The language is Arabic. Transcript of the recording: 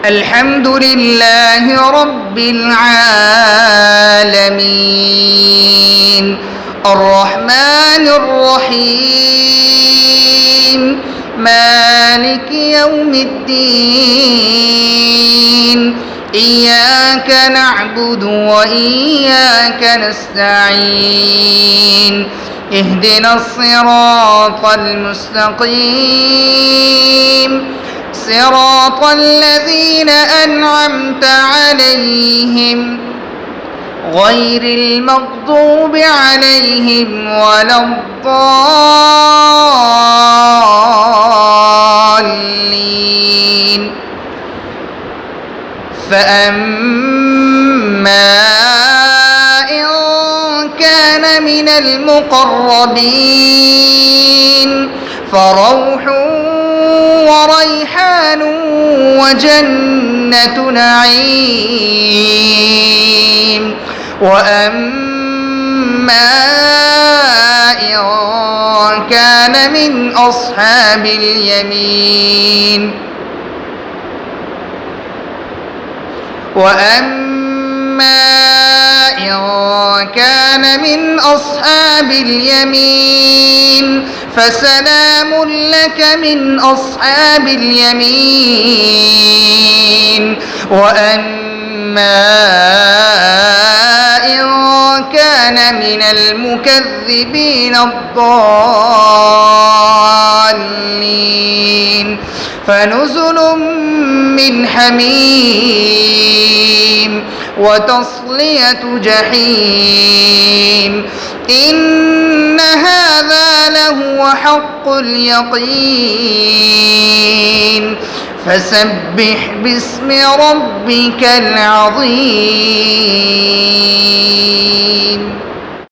الحمد لله رب العالمين الرحمن الرحيم مالك يوم الدين إياك نعبد وإياك نستعين اهدنا الصراط المستقيم صراط الذين أنعمت عليهم غير المغضوب عليهم ولا الضالين فأما إن كان من المقربين فروح وريحان وجنة نعيم وأما إن كان من أصحاب اليمين فسلام لك من أصحاب اليمين وأما إن كان من المكذبين الضالين فنزل من حميم وتصلية جحيم إن هذا لهو حق اليقين فسبح باسم ربك العظيم.